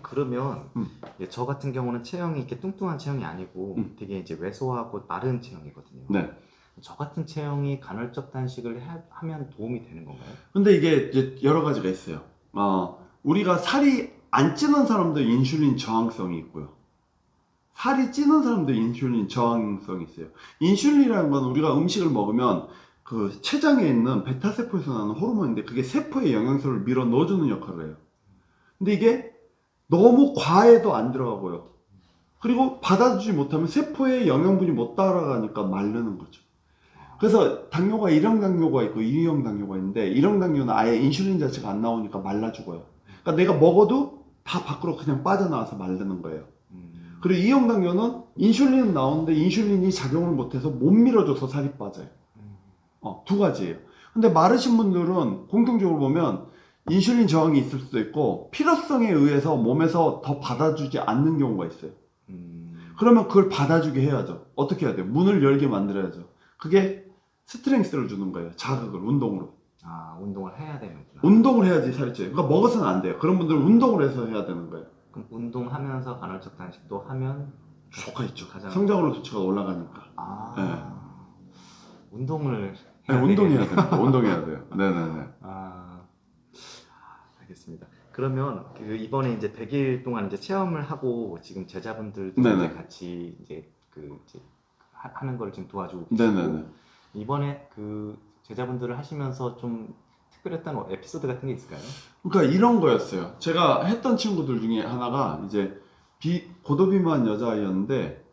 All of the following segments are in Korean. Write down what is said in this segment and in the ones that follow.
그러면 저 같은 경우는 체형이 이렇게 뚱뚱한 체형이 아니고 되게 이제 왜소하고 마른 체형이거든요. 네. 저 같은 체형이 간헐적 단식을 하면 도움이 되는 건가요? 근데 이게 이제 여러 가지가 있어요. 우리가 살이 안 찌는 사람도 인슐린 저항성이 있고요. 살이 찌는 사람도 인슐린 저항성이 있어요. 인슐린이라는 건 우리가 음식을 먹으면 그 췌장에 있는 베타세포에서 나는 호르몬인데 그게 세포에 영양소를 밀어 넣어주는 역할을 해요. 근데 이게 너무 과해도 안 들어가고요. 그리고 받아주지 못하면 세포에 영양분이 못 따라가니까 마르는 거죠. 그래서 당뇨가 1형 당뇨가 있고 2형 당뇨가 있는데 1형 당뇨는 아예 인슐린 자체가 안 나오니까 말라 죽어요. 그러니까 내가 먹어도 다 밖으로 그냥 빠져나와서 마르는 거예요. 그리고 2형 당뇨는 인슐린은 나오는데 인슐린이 작용을 못해서 못 밀어줘서 살이 빠져요. 두 가지예요. 근데 마르신 분들은 공통적으로 보면 인슐린 저항이 있을 수도 있고 필요성에 의해서 몸에서 더 받아주지 않는 경우가 있어요. 그러면 그걸 받아주게 해야죠. 어떻게 해야 돼요? 문을 열게 만들어야죠. 그게 스트렝스를 주는 거예요. 자극을, 운동으로. 운동을 해야 되는구나. 운동을 해야지 살이 쪄요. 그러니까 먹어서는 안 돼요. 그런 분들은 운동을 해서 해야 되는 거예요. 그럼 운동하면서 간헐적 단식도 하면 효과 있죠. 가장... 성장으로 수치가 올라가니까. 네. 운동을 네, 운동해야 됩니다. 운동해야 돼요. 네네네. 알겠습니다. 그러면 이번에 이제 100일 동안 이제 체험을 하고 지금 제자분들도 이제 같이 이제 하는 걸 지금 도와주고 계시고 네네네. 이번에 제자분들을 하시면서 좀 특별했던 에피소드 같은 게 있을까요? 그러니까 이런 거였어요. 제가 했던 친구들 중에 하나가 이제 고도비만 여자아이였는데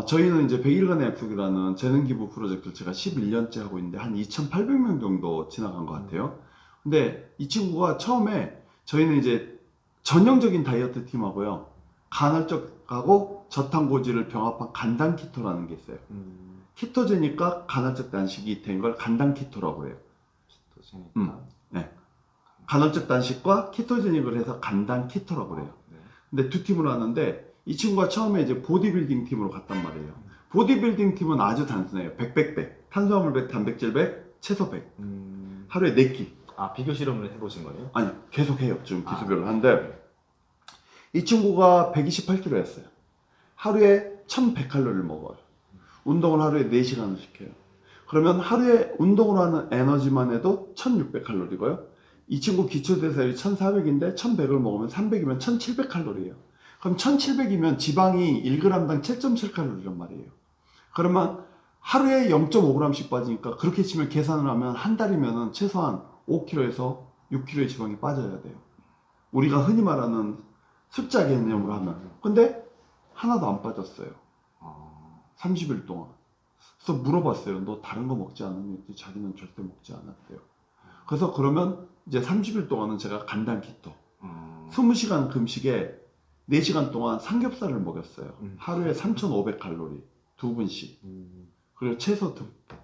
저희는 이제 100일간의 약속이라는 재능기부 프로젝트를 제가 11년째 하고 있는데 한 2,800명 정도 지나간 것 같아요. 근데 이 친구가 처음에 저희는 이제 전형적인 다이어트 팀하고요. 간헐적하고 저탄고지를 병합한 간단 키토라는 게 있어요. 키토제니까 간헐적 단식이 된 걸 간단 키토라고 해요. 키토제니까? 네. 간헐적 단식과 키토제닉을 해서 간단 키토라고 해요. 근데 두 팀으로 하는데 이 친구가 처음에 이제 보디빌딩 팀으로 갔단 말이에요. 보디빌딩 팀은 아주 단순해요. 100, 탄수화물 100, 단백질 100, 채소 100. 하루에 4끼. 비교 실험을 해보신 거예요? 아니, 계속 해요. 지금 기수별로 하는데 이 친구가 128kg였어요. 하루에 1100칼로리를 먹어요. 운동을 하루에 4시간을 시켜요. 그러면 하루에 운동을 하는 에너지만 해도 1600칼로리고요. 이 친구 기초대사율이 1400인데 1100을 먹으면 300이면 1700칼로리예요. 그럼 1700이면 지방이 1g당 7.7칼로리란 말이에요. 그러면 하루에 0.5g씩 빠지니까 그렇게 치면 계산을 하면 한 달이면 최소한 5kg에서 6kg의 지방이 빠져야 돼요. 우리가 흔히 말하는 숫자 개념으로 하면. 근데 하나도 안 빠졌어요. 30일 동안. 그래서 물어봤어요. 너 다른 거 먹지 않았니? 자기는 절대 먹지 않았대요. 그래서 그러면 이제 30일 동안은 제가 간단 키토. 20시간 금식에 4시간 동안 삼겹살을 먹였어요. 하루에 3,500칼로리. 2분씩. 그리고 채소 듬뿍.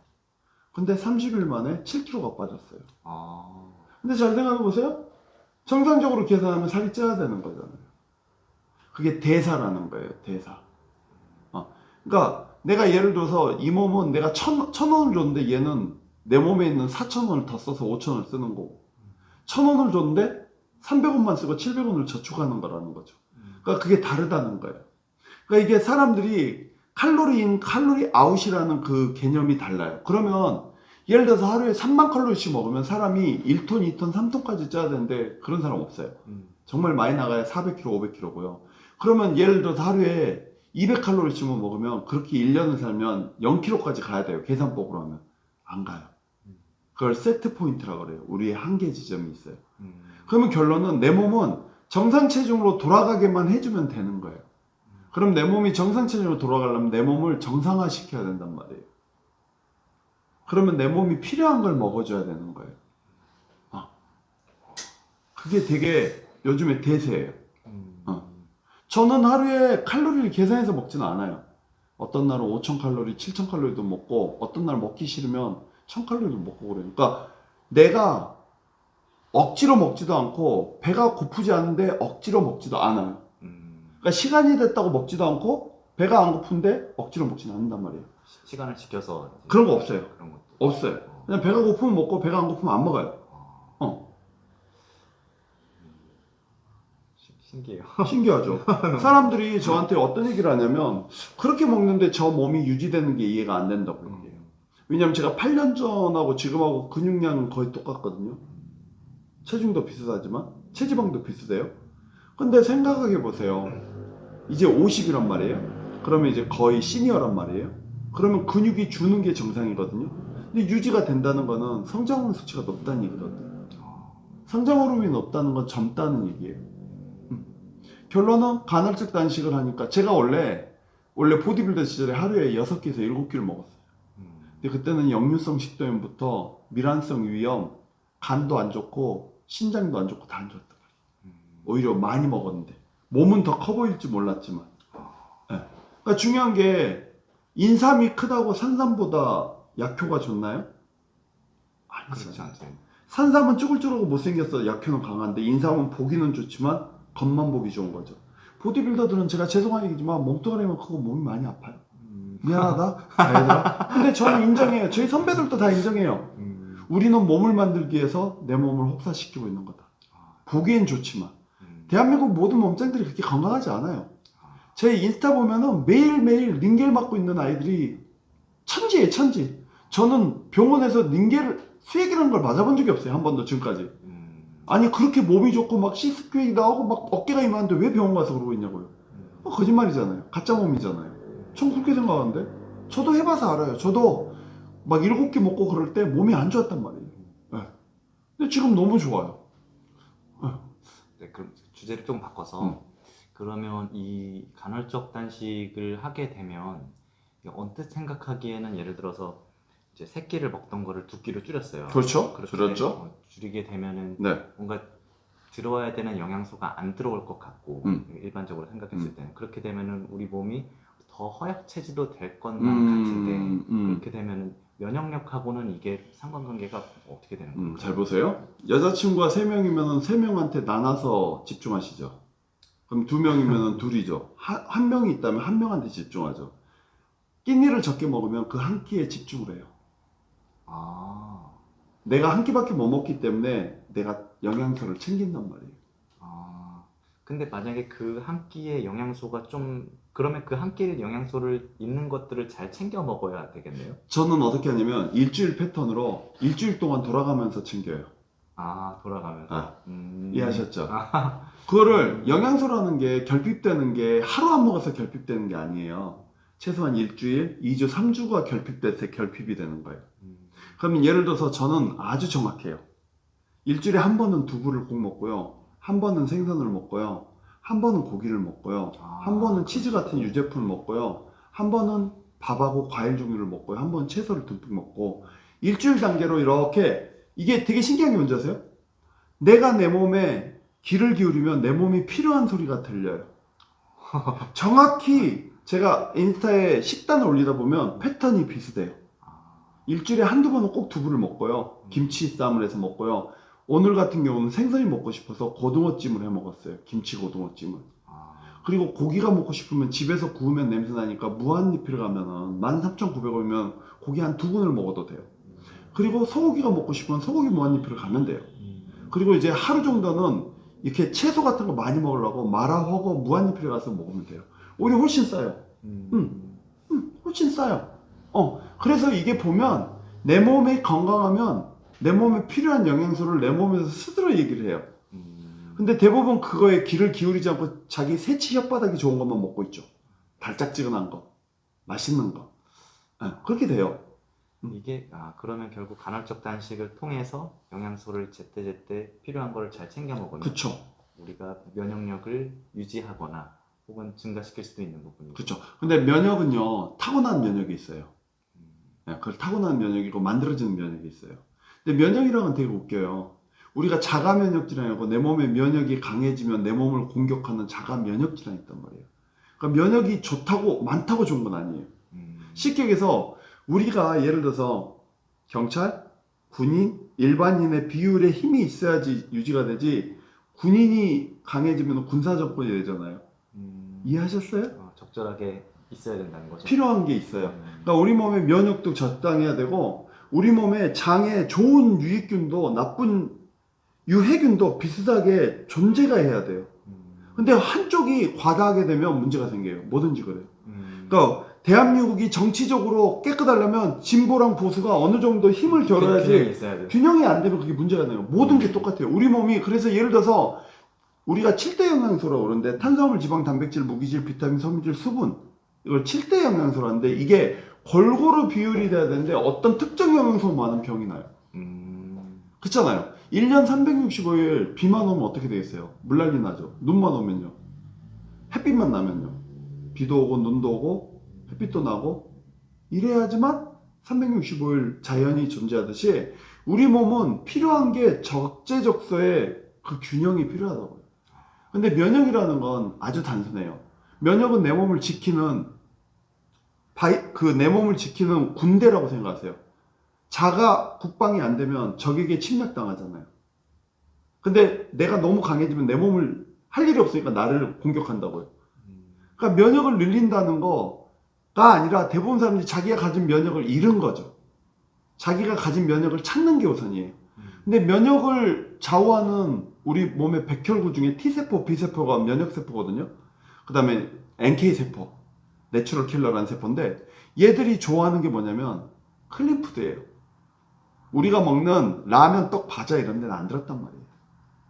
근데 30일 만에 7kg가 빠졌어요. 근데 잘 생각해보세요. 정상적으로 계산하면 살이 쪄야 되는 거잖아요. 그게 대사라는 거예요. 대사. 그러니까 내가 예를 들어서 이 몸은 내가 1,000원을 줬는데 얘는 내 몸에 있는 4,000원을 더 써서 5,000원을 쓰는 거고 1,000원을 줬는데 300원만 쓰고 700원을 저축하는 거라는 거죠. 그러니까 그게 다르다는 거예요. 그러니까 이게 사람들이 칼로리 인, 칼로리 아웃이라는 그 개념이 달라요. 그러면 예를 들어서 하루에 3만 칼로리씩 먹으면 사람이 1톤, 2톤, 3톤까지 쪄야 되는데 그런 사람 없어요. 정말 많이 나가야 400kg, 500kg고요. 그러면 예를 들어서 하루에 200칼로리씩만 먹으면 그렇게 1년을 살면 0kg까지 가야 돼요. 계산법으로 하면. 안 가요. 그걸 세트 포인트라고 그래요. 우리의 한계 지점이 있어요. 그러면 결론은 내 몸은 정상 체중으로 돌아가게만 해주면 되는 거예요. 그럼 내 몸이 정상 체중으로 돌아가려면 내 몸을 정상화 시켜야 된단 말이에요. 그러면 내 몸이 필요한 걸 먹어줘야 되는 거예요. 그게 되게 요즘에 대세예요. 저는 하루에 칼로리를 계산해서 먹지는 않아요. 어떤 날은 5,000칼로리, 7,000칼로리도 먹고 어떤 날 먹기 싫으면 1,000칼로리도 먹고 그래요. 그러니까 내가 억지로 먹지도 않고 배가 고프지 않은데 억지로 먹지도 않아요. 그러니까 시간이 됐다고 먹지도 않고 배가 안 고픈데 억지로 먹지는 않는단 말이에요. 시간을 지켜서 그런 거 없어요. 그런 것도 없어요. 그냥 배가 고프면 먹고 배가 안 고프면 안 먹어요. 신기해요. 신기하죠. 사람들이 저한테 어떤 얘기를 하냐면 그렇게 먹는데 저 몸이 유지되는 게 이해가 안 된다고 얘기해요. 왜냐면 제가 8년 전하고 지금하고 근육량은 거의 똑같거든요. 체중도 비슷하지만 체지방도 비슷해요. 근데 생각해 보세요. 이제 50이란 말이에요. 그러면 이제 거의 시니어란 말이에요. 그러면 근육이 주는 게 정상이거든요. 근데 유지가 된다는 거는 성장호르몬 수치가 높다는 얘기거든요. 성장호르몬이 높다는 건 젊다는 얘기예요. 결론은 간헐적 단식을 하니까 제가 원래 보디빌더 시절에 하루에 6끼에서 7끼를 먹었어요. 근데 그때는 역류성 식도염부터 미란성 위염, 간도 안 좋고 신장도 안 좋고 다 안 좋았단 말이에요. 오히려 많이 먹었는데 몸은 더 커 보일지 몰랐지만. 네. 그러니까 중요한 게 인삼이 크다고 산삼보다 약효가 좋나요? 그렇지 않죠. 산삼은 쭈글쭈글하고 못생겼어. 약효는 강한데 인삼은 보기는 좋지만 겉만 보기 좋은 거죠. 보디빌더들은 제가 죄송한 얘기지만 몸뚱아리만 크고 몸이 많이 아파요. 미안하다 얘들아. 근데 저는 인정해요. 저희 선배들도 다 인정해요. 우리는 몸을 만들기 위해서 내 몸을 혹사시키고 있는 거다. 보기엔 좋지만 대한민국 모든 몸짱들이 그렇게 건강하지 않아요. 제 인스타 보면은 매일매일 링겔 맞고 있는 아이들이 천지예요, 천지. 저는 병원에서 링겔 수액이라는 걸 맞아본 적이 없어요. 한 번도 지금까지. 아니 그렇게 몸이 좋고 막 시스큐이 나오고 막 어깨가 이만한데 왜 병원 가서 그러고 있냐고요. 거짓말이잖아요. 가짜 몸이잖아요. 전 그렇게 생각하는데 저도 해봐서 알아요. 저도 막 7끼 먹고 그럴 때 몸이 안 좋았단 말이에요. 네. 근데 지금 너무 좋아요. 네, 그럼 주제를 좀 바꿔서 그러면 이 간헐적 단식을 하게 되면 언뜻 생각하기에는 예를 들어서 이제 3끼를 먹던 거를 2끼로 줄였어요. 그렇죠. 그렇게 줄였죠. 줄이게 되면은 네. 뭔가 들어와야 되는 영양소가 안 들어올 것 같고 일반적으로 생각했을 때는 그렇게 되면은 우리 몸이 더 허약 체질로 될 것만 같은데 그렇게 되면은 면역력하고는 이게 상관관계가 어떻게 되는 건가요? 잘 보세요. 여자친구가 3명이면 3명한테 나눠서 집중하시죠. 그럼 2명이면 둘이죠. 한 명이 있다면 한 명한테 집중하죠. 끼니를 적게 먹으면 그 한 끼에 집중을 해요. 아, 내가 한 끼밖에 못 먹기 때문에 내가 영양소를 챙긴단 말이에요. 근데 만약에 그 한 끼의 영양소가 좀 그러면 그 한 끼의 영양소를 있는 것들을 잘 챙겨 먹어야 되겠네요. 저는 어떻게 하냐면 일주일 패턴으로 일주일 동안 돌아가면서 챙겨요. 돌아가면서. 이해하셨죠? 그거를 영양소라는 게 결핍되는 게 하루 안 먹어서 결핍되는 게 아니에요. 최소한 일주일, 2주, 3주가 결핍될 때 결핍이 되는 거예요. 그러면 예를 들어서 저는 아주 정확해요. 일주일에 한 번은 두부를 꼭 먹고요. 한 번은 생선을 먹고요. 한 번은 고기를 먹고요. 한 번은 치즈 같은 유제품을 먹고요. 한 번은 밥하고 과일 종류를 먹고요. 한 번은 채소를 듬뿍 먹고 일주일 단계로 이렇게 이게 되게 신기한 게 뭔지 아세요? 내가 내 몸에 귀를 기울이면 내 몸이 필요한 소리가 들려요. 정확히 제가 인스타에 식단을 올리다 보면 패턴이 비슷해요. 일주일에 한두 번은 꼭 두부를 먹고요. 김치쌈을 해서 먹고요. 오늘 같은 경우는 생선이 먹고 싶어서 고등어찜을 해 먹었어요. 김치 고등어찜을. 그리고 고기가 먹고 싶으면 집에서 구우면 냄새 나니까 무한리필 가면은 13,900원이면 고기 한 2근을 먹어도 돼요. 그리고 소고기가 먹고 싶으면 소고기 무한리필을 가면 돼요. 그리고 이제 하루 정도는 이렇게 채소 같은 거 많이 먹으려고 마라, 허거 무한리필 가서 먹으면 돼요. 오히려 훨씬 싸요. 훨씬 싸요. 그래서 이게 보면 내 몸이 건강하면 내 몸에 필요한 영양소를 내 몸에서 스스로 얘기를 해요. 근데 대부분 그거에 귀를 기울이지 않고 자기 새치 혓바닥이 좋은 것만 먹고 있죠. 달짝지근한 거, 맛있는 거. 그렇게 돼요. 이게 그러면 결국 간헐적 단식을 통해서 영양소를 제때제때 필요한 거를 잘 챙겨 먹으면 그쵸. 우리가 면역력을 유지하거나 혹은 증가시킬 수도 있는 부분이죠. 그렇죠. 근데 면역은요 타고난 면역이 있어요. 그걸 타고난 면역이고 만들어지는 면역이 있어요. 근데 면역이랑은 되게 웃겨요. 우리가 자가 면역질환이라고 내 몸의 면역이 강해지면 내 몸을 공격하는 자가 면역질환이 있단 말이에요. 그러니까 면역이 좋다고 많다고 좋은 건 아니에요. 쉽게 얘기해서 우리가 예를 들어서 경찰, 군인, 일반인의 비율의 힘이 있어야지 유지가 되지 군인이 강해지면 군사정권이 되잖아요. 이해하셨어요? 적절하게 있어야 된다는 거죠. 필요한 게 있어요. 그러니까 우리 몸의 면역도 적당해야 되고 우리 몸의 장에 좋은 유익균도 나쁜 유해균도 비슷하게 존재가 해야 돼요. 근데 한쪽이 과다하게 되면 문제가 생겨요. 뭐든지 그래요. 그러니까 대한민국이 정치적으로 깨끗하려면 진보랑 보수가 어느 정도 힘을 겨뤄야지 균형이 있어야 돼요. 균형이 안 되면 그게 문제가 돼요. 모든 게 똑같아요. 우리 몸이 그래서 예를 들어서 우리가 7대 영양소라고 그러는데 탄수화물, 지방, 단백질, 무기질, 비타민, 섬유질, 수분 이걸 7대 영양소라는데 이게 골고루 비율이 돼야 되는데 어떤 특정 영양소만은 병이 나요. 그렇잖아요. 1년 365일 비만 오면 어떻게 되겠어요? 물난리 나죠. 눈만 오면요. 햇빛만 나면요. 비도 오고 눈도 오고 햇빛도 나고 이래야지만 365일 자연이 존재하듯이 우리 몸은 필요한 게 적재적소에 그 균형이 필요하다고요. 근데 면역이라는 건 아주 단순해요. 면역은 내 몸을 지키는 내 몸을 지키는 군대라고 생각하세요. 자가 국방이 안 되면 적에게 침략당하잖아요. 근데 내가 너무 강해지면 내 몸을 할 일이 없으니까 나를 공격한다고요. 그러니까 면역을 늘린다는 거가 아니라 대부분 사람들이 자기가 가진 면역을 잃은 거죠. 자기가 가진 면역을 찾는 게 우선이에요. 근데 면역을 좌우하는 우리 몸의 백혈구 중에 T세포, B세포가 면역세포거든요. 그 다음에 NK세포, 내추럴 킬러라는 세포인데 얘들이 좋아하는 게 뭐냐면 클린푸드예요. 우리가 먹는 라면, 떡, 과자 이런 데는 안 들었단 말이에요.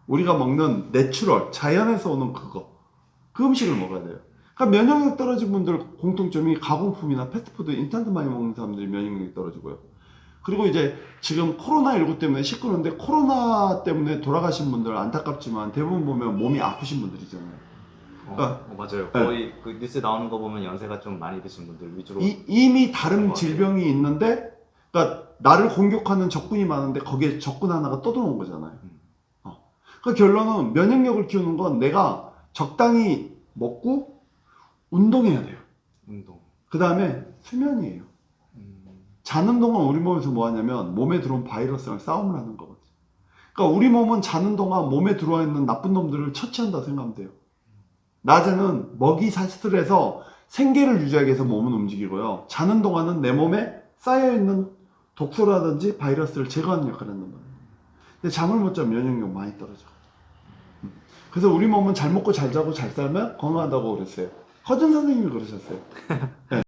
우리가 먹는 내추럴, 자연에서 오는 그 음식을 먹어야 돼요. 그러니까 면역력 떨어진 분들 공통점이 가공품이나 패스트푸드, 인스턴트 많이 먹는 사람들이 면역력이 떨어지고요. 그리고 이제 지금 코로나19 때문에 시끄러운데 코로나 때문에 돌아가신 분들 안타깝지만 대부분 보면 몸이 아프신 분들이잖아요. 그러니까 맞아요. 네. 거의 그 뉴스 나오는 거 보면 연세가 좀 많이 드신 분들 위주로 이미 다른 질병이 있는데 그러니까 나를 공격하는 적군이 많은데 거기에 적군 하나가 또 들어온 거잖아요. 그 결론은 면역력을 키우는 건 내가 적당히 먹고 운동해야 돼요. 운동. 그 다음에 수면이에요. 자는 동안 우리 몸에서 뭐 하냐면 몸에 들어온 바이러스랑 싸움을 하는 거거든요. 그러니까 우리 몸은 자는 동안 몸에 들어와 있는 나쁜 놈들을 처치한다 생각하면 돼요. 낮에는 먹이 사슬을 해서 생계를 유지하기 위해서 몸은 움직이고요. 자는 동안은 내 몸에 쌓여있는 독소라든지 바이러스를 제거하는 역할을 한단 말이에요. 근데 잠을 못 자면 면역력 많이 떨어져. 그래서 우리 몸은 잘 먹고 잘 자고 잘 살면 건강하다고 그랬어요. 허준 선생님이 그러셨어요. 네.